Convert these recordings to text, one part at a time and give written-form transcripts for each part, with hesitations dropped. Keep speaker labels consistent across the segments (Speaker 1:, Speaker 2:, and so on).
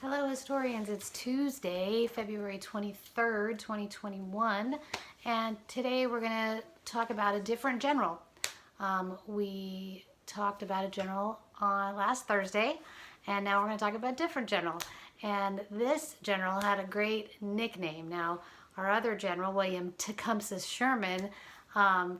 Speaker 1: Hello historians, it's Tuesday, February 23rd, 2021, and today we're going to talk about a different general. We talked about a general on last Thursday, and now we're going to talk about a different general. And this general had a great nickname. Now, our other general, William Tecumseh Sherman,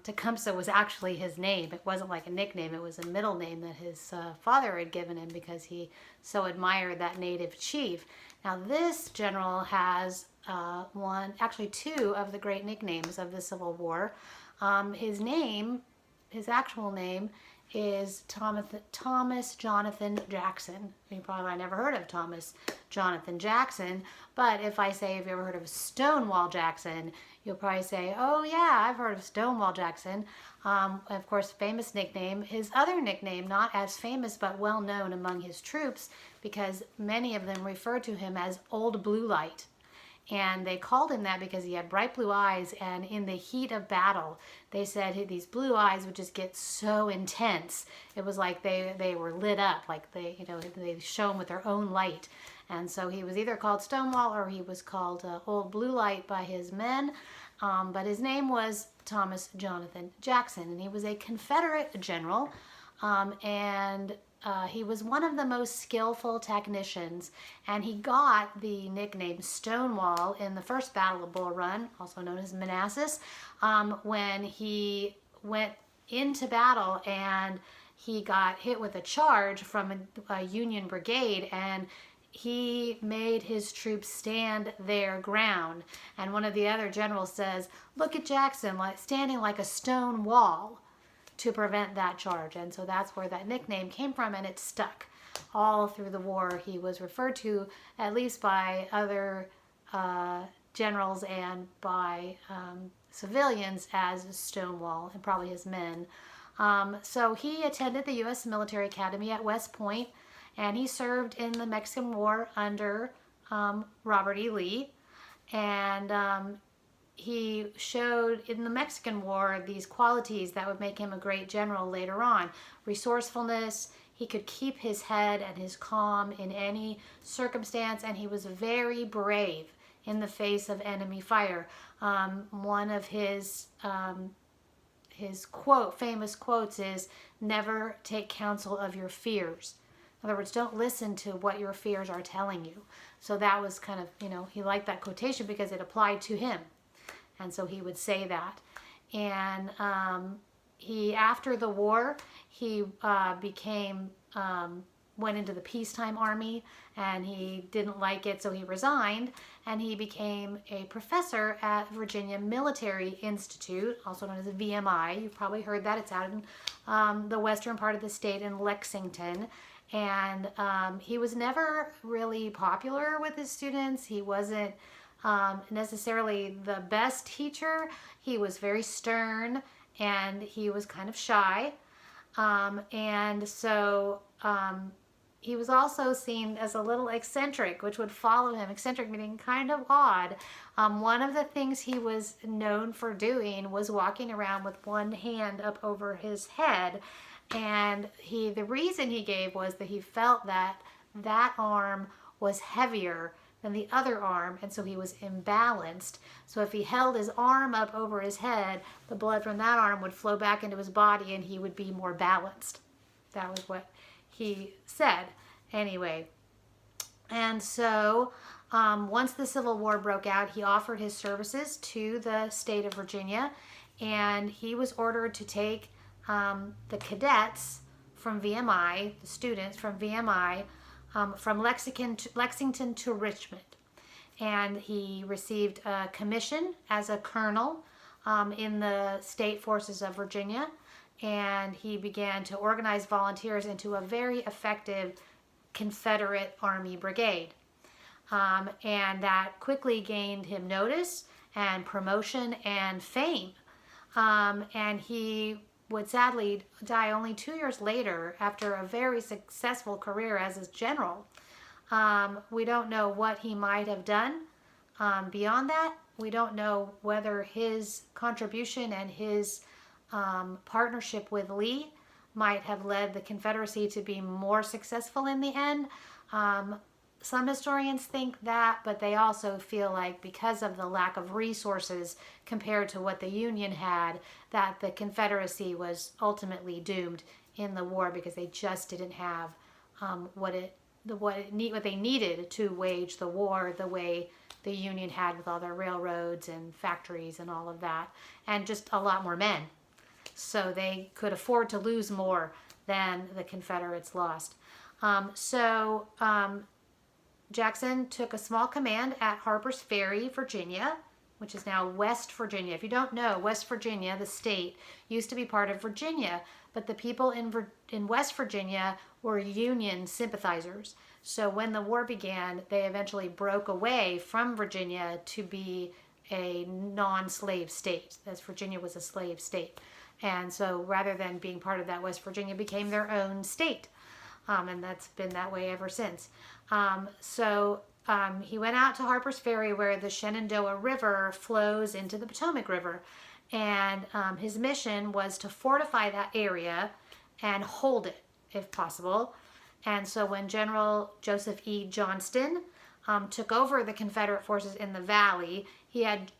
Speaker 1: Tecumseh was actually his name. It wasn't like a nickname. It was a middle name that his father had given him because he so admired that native chief. Now this general has two of the great nicknames of the Civil War. His actual name is Thomas Jonathan Jackson. You probably might never heard of Thomas Jonathan Jackson, but if I say, have you ever heard of Stonewall Jackson, you'll probably say, oh yeah, I've heard of Stonewall Jackson. Of course, famous nickname. His other nickname, not as famous but well known among his troops, because many of them refer to him as Old Blue Light. And they called him that because he had bright blue eyes, and in the heat of battle, they said these blue eyes would just get so intense. It was like they were lit up, like they shone with their own light. And so he was either called Stonewall or he was called Old Blue Light by his men. But his name was Thomas Jonathan Jackson, and he was a Confederate general, he was one of the most skillful technicians, and he got the nickname Stonewall in the first Battle of Bull Run, also known as Manassas, when he went into battle and he got hit with a charge from a Union brigade, and he made his troops stand their ground. And one of the other generals says, look at Jackson standing like a stone wall to prevent that charge. And so that's where that nickname came from, and it stuck all through the war. He was referred to, at least by other generals and by civilians, as Stonewall, and probably his men. So he attended the U.S. Military Academy at West Point, and he served in the Mexican War under Robert E. Lee. And he showed in the Mexican War these qualities that would make him a great general later on. Resourcefulness, he could keep his head and his calm in any circumstance, and he was very brave in the face of enemy fire. One of his famous quotes is, never take counsel of your fears. In other words, don't listen to what your fears are telling you. So that was kind of, he liked that quotation because it applied to him. And so he would say that. And after the war, he went into the peacetime army, and he didn't like it, so he resigned, and he became a professor at Virginia Military Institute, also known as VMI. You've probably heard that. It's out in the western part of the state in Lexington. And he was never really popular with his students. He wasn't necessarily the best teacher. He was very stern, and he was kind of shy. And so he was also seen as a little eccentric, which would follow him. Eccentric meaning kind of odd. One of the things he was known for doing was walking around with one hand up over his head. And the reason he gave was that he felt that that arm was heavier than the other arm, and so he was imbalanced. So if he held his arm up over his head, the blood from that arm would flow back into his body, and he would be more balanced. That was what he said. Anyway, and so once the Civil War broke out, he offered his services to the state of Virginia, and he was ordered to take the cadets from VMI, the students from VMI, from Lexington to Richmond. And he received a commission as a colonel in the state forces of Virginia, and he began to organize volunteers into a very effective Confederate Army brigade. And that quickly gained him notice and promotion and fame. And he would sadly die only 2 years later after a very successful career as a general. We don't know what he might have done beyond that. We don't know whether his contribution and his partnership with Lee might have led the Confederacy to be more successful in the end. some historians think that, but they also feel like because of the lack of resources compared to what the Union had, that the Confederacy was ultimately doomed in the war because they just didn't have what they needed to wage the war the way the Union had, with all their railroads and factories and all of that, and just a lot more men. So they could afford to lose more than the Confederates lost. Jackson took a small command at Harper's Ferry, Virginia, which is now West Virginia. If you don't know, West Virginia, the state, used to be part of Virginia, but the people in West Virginia were Union sympathizers. So when the war began, they eventually broke away from Virginia to be a non-slave state, as Virginia was a slave state. And so rather than being part of that, West Virginia became their own state. And that's been that way ever since. He went out to Harper's Ferry, where the Shenandoah River flows into the Potomac River. And his mission was to fortify that area and hold it, if possible. And so when General Joseph E. Johnston took over the Confederate forces in the valley, he had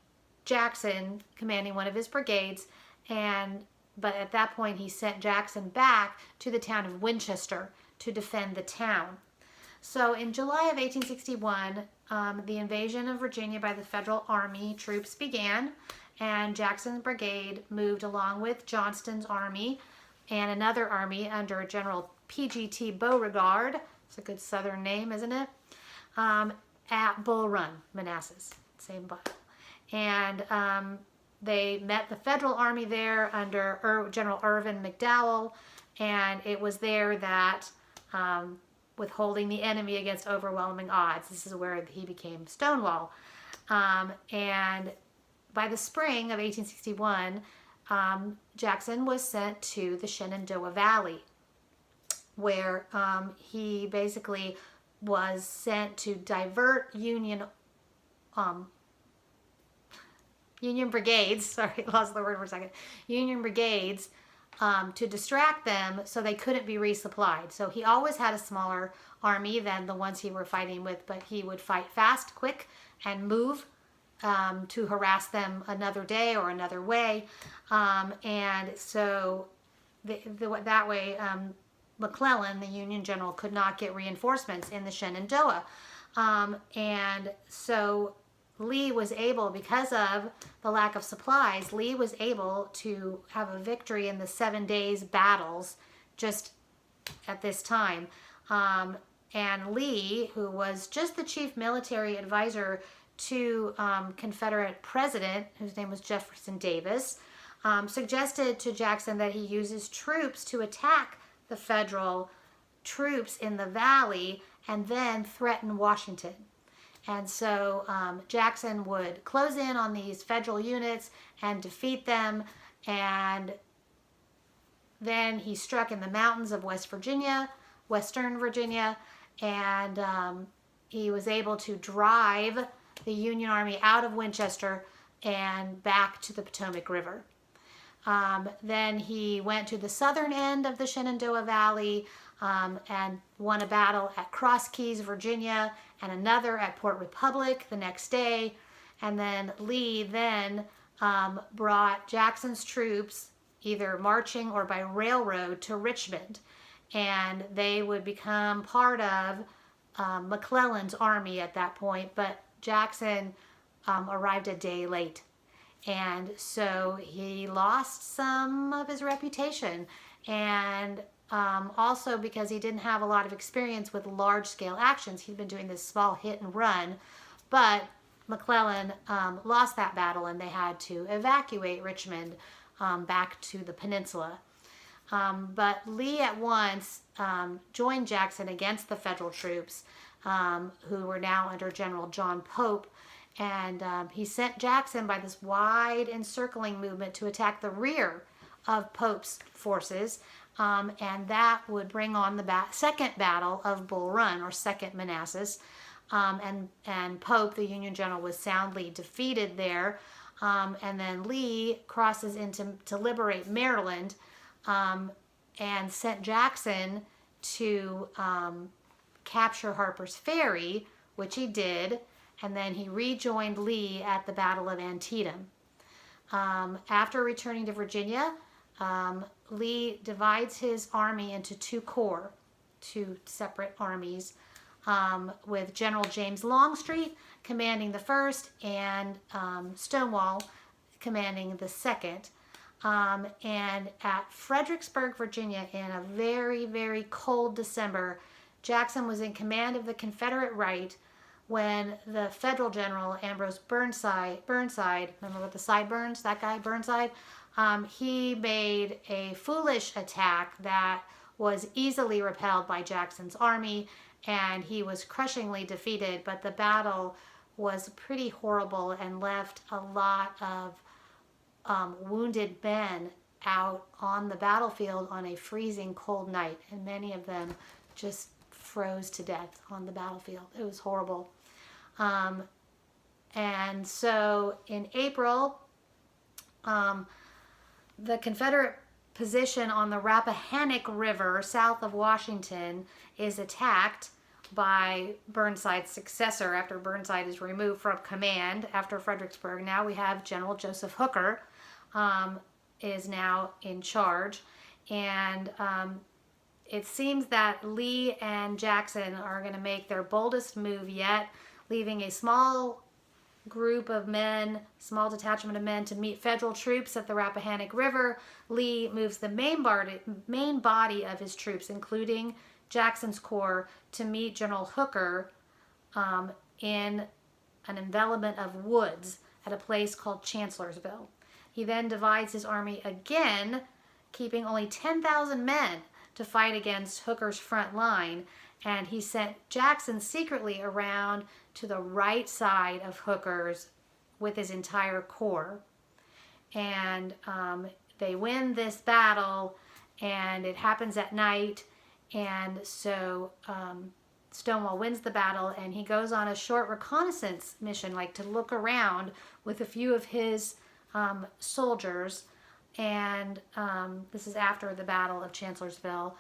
Speaker 1: Jackson commanding one of his brigades, but at that point he sent Jackson back to the town of Winchester to defend the town. So in July of 1861, the invasion of Virginia by the Federal Army troops began, and Jackson's brigade moved along with Johnston's army and another army under General P.G.T. Beauregard. It's a good Southern name, isn't it? At Bull Run, Manassas, same battle. And they met the Federal Army there under General Irvin McDowell, and it was there that, withholding the enemy against overwhelming odds, this is where he became Stonewall. And by the spring of 1861, Jackson was sent to the Shenandoah Valley, where he basically was sent to divert Union brigades, sorry, lost the word for a second, Union brigades, to distract them so they couldn't be resupplied. So he always had a smaller army than the ones he were fighting with, but he would fight fast, quick, and move to harass them another day or another way. And so that way, McClellan, the Union general, could not get reinforcements in the Shenandoah. And so Lee was able, because of the lack of supplies, Lee was able to have a victory in the 7 days battles just at this time. And Lee, who was just the chief military advisor to Confederate president, whose name was Jefferson Davis, suggested to Jackson that he use his troops to attack the Federal troops in the valley and then threaten Washington. And so Jackson would close in on these Federal units and defeat them, and then he struck in the mountains of Western Virginia, and he was able to drive the Union Army out of Winchester and back to the Potomac River. Then he went to the southern end of the Shenandoah Valley and won a battle at Cross Keys, Virginia, and another at Port Republic the next day. And then Lee brought Jackson's troops either marching or by railroad to Richmond, and they would become part of McClellan's army at that point, but Jackson arrived a day late. And so he lost some of his reputation, and also because he didn't have a lot of experience with large-scale actions. He'd been doing this small hit and run, but McClellan lost that battle, and they had to evacuate Richmond back to the peninsula. But Lee at once joined Jackson against the Federal troops, who were now under General John Pope, and he sent Jackson by this wide encircling movement to attack the rear of Pope's forces, and that would bring on the second battle of Bull Run, or Second Manassas, and Pope, the Union general, was soundly defeated there, and then Lee crosses to liberate Maryland, and sent Jackson to capture Harper's Ferry, which he did, and then he rejoined Lee at the Battle of Antietam. After returning to Virginia, Lee divides his army into two corps, two separate armies, with General James Longstreet commanding the first and Stonewall commanding the second. And at Fredericksburg, Virginia, in a very, very cold December, Jackson was in command of the Confederate right when the Federal General Ambrose Burnside, remember with the sideburns, that guy Burnside, he made a foolish attack that was easily repelled by Jackson's army, and he was crushingly defeated, but the battle was pretty horrible and left a lot of wounded men out on the battlefield on a freezing cold night, and many of them just froze to death on the battlefield. It was horrible. And so in April, the Confederate position on the Rappahannock River south of Washington is attacked by Burnside's successor after Burnside is removed from command after Fredericksburg. Now we have General Joseph Hooker is now in charge, and it seems that Lee and Jackson are going to make their boldest move yet, leaving a small group of men, small detachment of men, to meet federal troops at the Rappahannock River. Lee moves the main body of his troops, including Jackson's corps, to meet General Hooker in an envelopment of woods at a place called Chancellorsville. He then divides his army again, keeping only 10,000 men to fight against Hooker's front line, and he sent Jackson secretly around to the right side of Hooker's with his entire corps. And they win this battle, and it happens at night, and so Stonewall wins the battle, and he goes on a short reconnaissance mission, like to look around with a few of his soldiers, and this is after the Battle of Chancellorsville.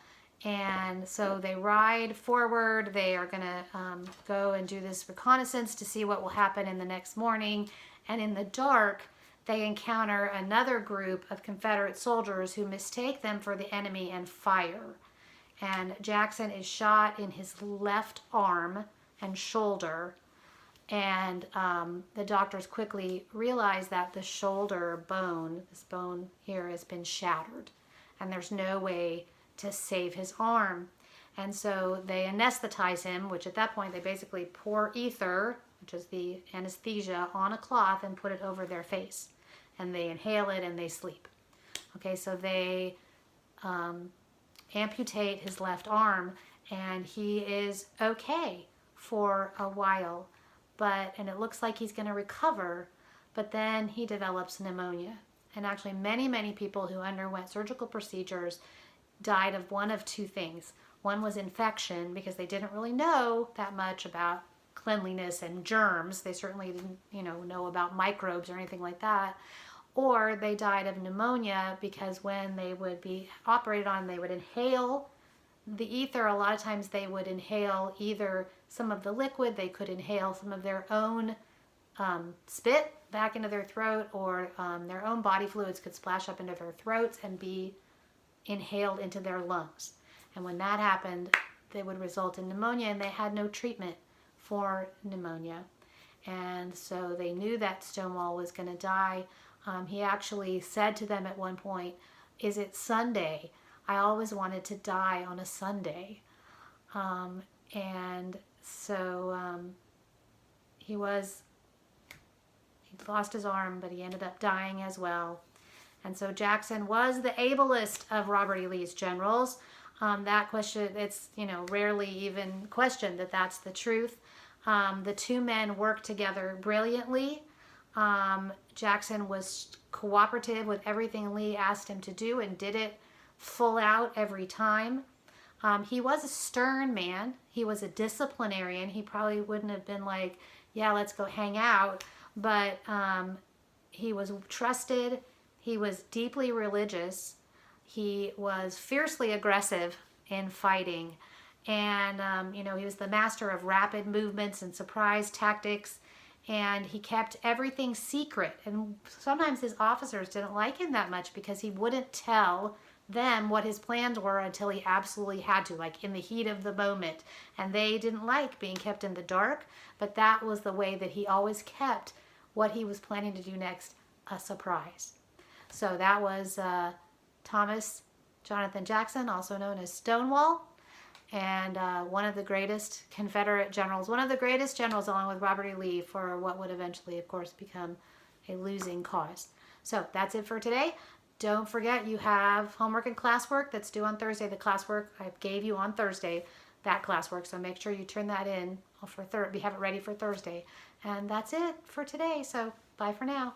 Speaker 1: And so they ride forward. They are going to go and do this reconnaissance to see what will happen in the next morning. And in the dark, they encounter another group of Confederate soldiers who mistake them for the enemy and fire. And Jackson is shot in his left arm and shoulder. And the doctors quickly realize that the shoulder bone, this bone here, has been shattered. And there's no way to save his arm. And so they anesthetize him, which at that point they basically pour ether, which is the anesthesia, on a cloth and put it over their face. And they inhale it and they sleep. Okay, so they amputate his left arm, and he is okay for a while. And it looks like he's going to recover, but then he develops pneumonia. And actually many people who underwent surgical procedures died of one of two things. One was infection, because they didn't really know that much about cleanliness and germs. They certainly didn't, know about microbes or anything like that. Or they died of pneumonia because when they would be operated on, they would inhale the ether. A lot of times they would inhale either some of the liquid, they could inhale some of their own spit back into their throat, or their own body fluids could splash up into their throats and be inhaled into their lungs. And when that happened, they would result in pneumonia, and they had no treatment for pneumonia. And so they knew that Stonewall was going to die. He actually said to them at one point, "Is it Sunday? I always wanted to die on a Sunday." And so he lost his arm, but he ended up dying as well. And so Jackson was the ablest of Robert E. Lee's generals. That question, it's rarely even questioned that that's the truth. The two men worked together brilliantly. Jackson was cooperative with everything Lee asked him to do and did it full out every time. He was a stern man. He was a disciplinarian. He probably wouldn't have been like, yeah, let's go hang out. But he was trusted. He was deeply religious. He was fiercely aggressive in fighting. And, he was the master of rapid movements and surprise tactics. And he kept everything secret. And sometimes his officers didn't like him that much because he wouldn't tell them what his plans were until he absolutely had to, like in the heat of the moment. And they didn't like being kept in the dark, but that was the way that he always kept what he was planning to do next a surprise. So that was Thomas Jonathan Jackson, also known as Stonewall, and one of the greatest Confederate generals, one of the greatest generals along with Robert E. Lee for what would eventually, of course, become a losing cause. So that's it for today. Don't forget you have homework and classwork that's due on Thursday. The classwork I gave you on Thursday, that classwork. So make sure you turn that in for we have it ready for Thursday. And that's it for today. So bye for now.